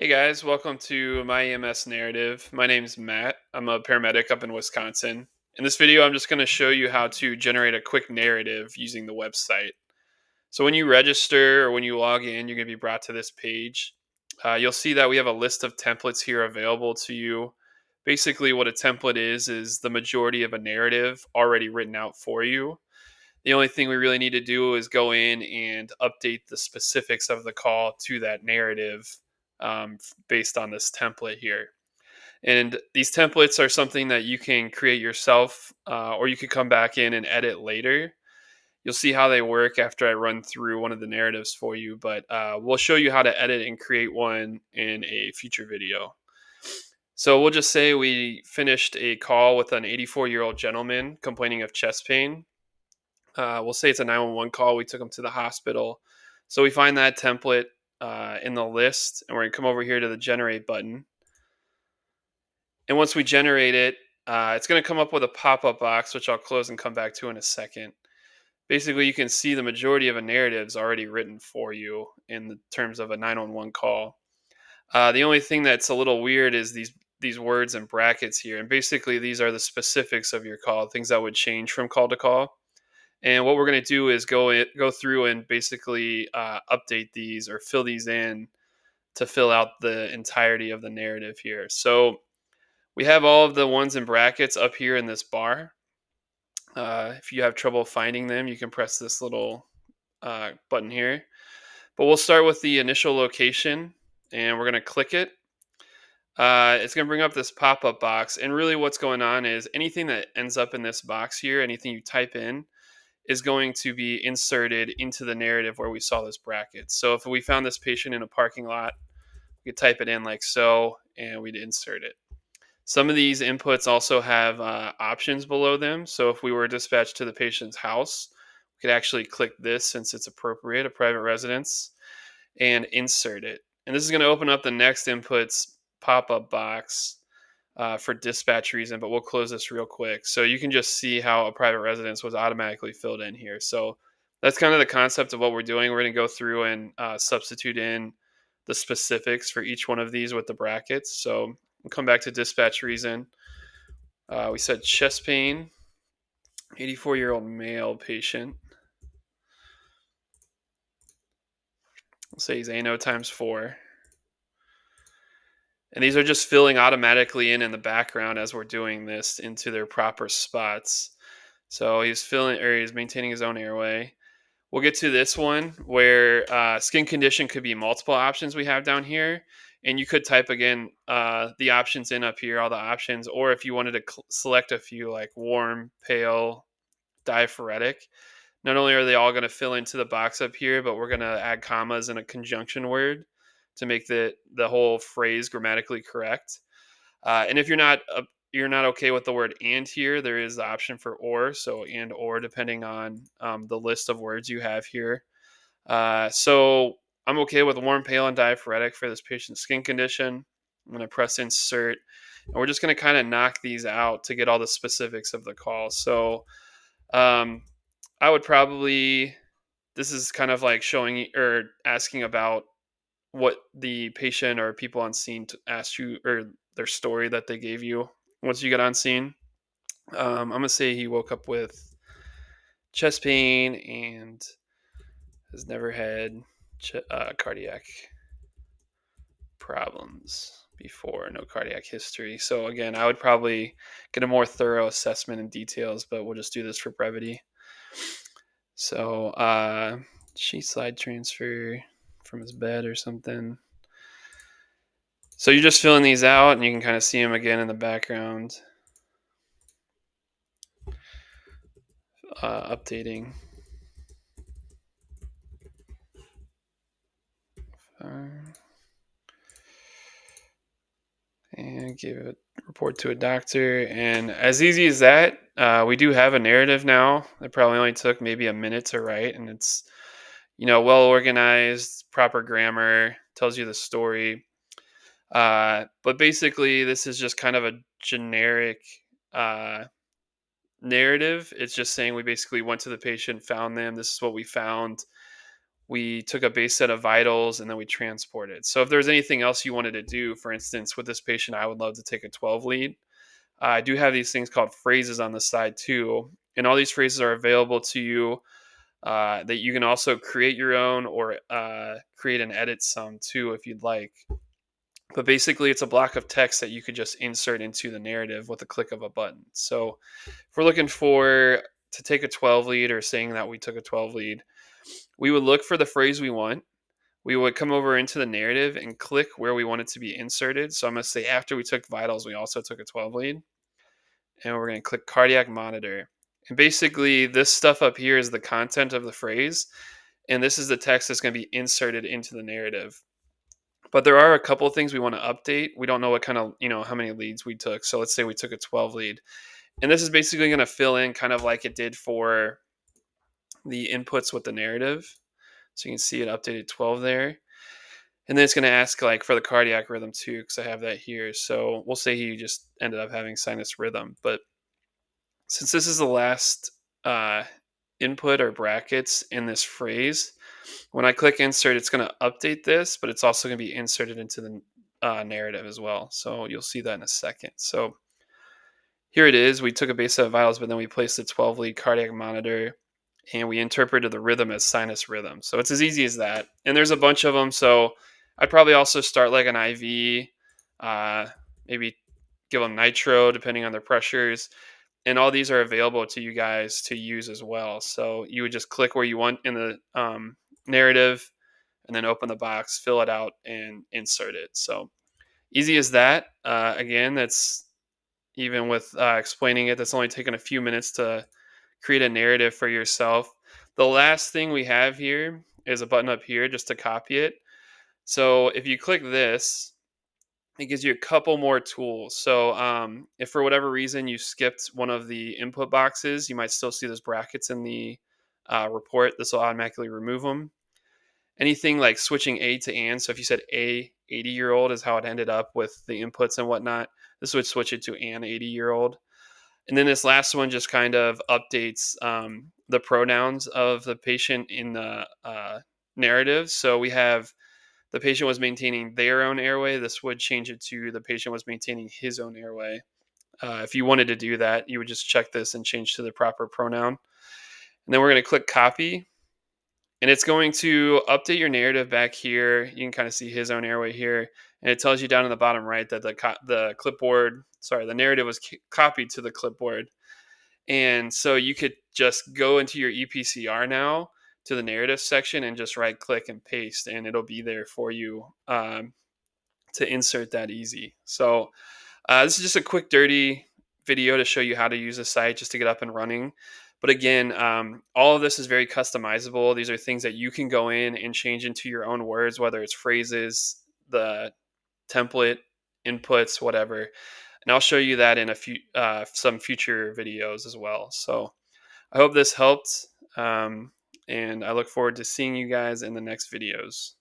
Hey guys, welcome to My EMS Narrative. My name's Matt. I'm a paramedic up in Wisconsin. In this video, I'm just going to show you how to generate a quick narrative using the website. So when you register or when you log in, you're going to be brought to this page. You'll see that we have a list of templates here available to you. Basically, what a template is the majority of a narrative already written out for you. The only thing we really need to do is go in and update the specifics of the call to that narrative based on this template here. And these templates are something that you can create yourself, or you could come back in and edit later. You'll see how they work after I run through one of the narratives for you, but we'll show you how to edit and create one in a future video. So we'll just say we finished a call with an 84-year-old gentleman complaining of chest pain. We'll say it's a 911 call. We took him to the hospital. So we find that template in the list, and we're going to come over here to the generate button. And once we generate it, it's going to come up with a pop up box, which I'll close and come back to in a second. Basically, you can see the majority of a narrative is already written for you in the terms of a 911 call. The only thing that's a little weird is these words and brackets here. And basically, these are the specifics of your call, things that would change from call to call. And what we're going to do is go through and basically update these or fill these in to fill out the entirety of the narrative here. So we have all of the ones in brackets up here in this bar. If you have trouble finding them, you can press this little button here. But we'll start with the initial location, and we're going to click it. It's going to bring up this pop-up box, and really what's going on is anything that ends up in this box here, anything you type in, is going to be inserted into the narrative where we saw this bracket. So if we found this patient in a parking lot, we could type it in like so, and we'd insert it. Some of these inputs also have options below them. So if we were dispatched to the patient's house, we could actually click this since it's appropriate, a private residence, and insert it. And this is going to open up the next inputs pop-up box for dispatch reason, but we'll close this real quick. So you can just see how a private residence was automatically filled in here. So that's kind of the concept of what we're doing. We're going to go through and substitute in the specifics for each one of these with the brackets. So we'll come back to dispatch reason. We said chest pain, 84-year-old male patient. We'll say he's ANO times 4. And these are just filling automatically in the background as we're doing this into their proper spots. So he's maintaining his own airway. We'll get to this one where skin condition could be multiple options we have down here. And you could type again the options in up here, all the options, or if you wanted to select a few like warm, pale, diaphoretic. Not only are they all going to fill into the box up here, but we're going to add commas and a conjunction word to make the whole phrase grammatically correct. And if you're not okay with the word and here, there is the option for or. So and or depending on the list of words you have here. So I'm okay with warm, pale, and diaphoretic for this patient's skin condition. I'm going to press insert, and we're just going to kind of knock these out to get all the specifics of the call. So um, I would probably, this is kind of like showing or asking about what the patient or people on scene asked you or their story that they gave you once you get on scene. I'm gonna say he woke up with chest pain and has never had cardiac problems before, no cardiac history. So again, I would probably get a more thorough assessment and details, but we'll just do this for brevity. So sheet slide transfer from his bed or something. So you're just filling these out, and you can kind of see them again in the background. Updating. And give a report to a doctor. And as easy as that, we do have a narrative now. It probably only took maybe a minute to write, and it's well organized, proper grammar, tells you the story. But basically, this is just kind of a generic uh, narrative. It's just saying we basically went to the patient, found them. This is what we found. we took a base set of vitals, and then we transported. So if there's anything else you wanted to do, for instance, with this patient, I would love to take a 12 lead. I do have these things called phrases on the side too. And all these phrases are available to you that you can also create your own or create and edit some too if you'd like. But basically, it's a block of text that you could just insert into the narrative with a click of a button. So if we're looking for to take a 12 lead or saying that we took a 12 lead, we would look for the phrase we want. We would come over into the narrative and click where we want it to be inserted. So I'm going to say after we took vitals, we also took a 12 lead. And we're going to click cardiac monitor. And basically, this stuff up here is the content of the phrase. And this is the text that's going to be inserted into the narrative. But there are a couple of things we want to update. We don't know what kind of, how many leads we took. So let's say we took a 12 lead. And this is basically going to fill in kind of like it did for the inputs with the narrative. So you can see it updated 12 there. And then it's going to ask like for the cardiac rhythm too, because I have that here. So we'll say he just ended up having sinus rhythm. But since this is the last uh, input or brackets in this phrase, when I click insert, it's going to update this, but it's also going to be inserted into the narrative as well. So you'll see that in a second. So here it is. We took a base set of vitals, but then we placed a 12 lead cardiac monitor and we interpreted the rhythm as sinus rhythm. So it's as easy as that. And there's a bunch of them. So I'd probably also start like an IV, maybe give them nitro depending on their pressures. And all these are available to you guys to use as well. So you would just click where you want in the narrative and then open the box, fill it out, and insert it. So easy as that. Again, that's even with explaining it, that's only taken a few minutes to create a narrative for yourself. The last thing we have here is a button up here just to copy it. So if you click this, it gives you a couple more tools. So if for whatever reason you skipped one of the input boxes, you might still see those brackets in the report. This will automatically remove them. Anything like switching A to and. So if you said a 80-year-old is how it ended up with the inputs and whatnot, this would switch it to an 80-year-old. And then this last one just kind of updates the pronouns of the patient in the narrative. So we have the patient was maintaining their own airway. This would change it to the patient was maintaining his own airway. If you wanted to do that, you would just check this and change to the proper pronoun. And then we're going to click copy. And it's going to update your narrative back here. You can kind of see his own airway here. And it tells you down in the bottom right that the narrative was copied to the clipboard. And so you could just go into your ePCR now to the narrative section and just right click and paste, and it'll be there for you to insert that easy. So this is just a quick, dirty video to show you how to use the site just to get up and running. But again, all of this is very customizable. These are things that you can go in and change into your own words, whether it's phrases, the template, inputs, whatever. And I'll show you that in some future videos as well. So I hope this helped, and I look forward to seeing you guys in the next videos.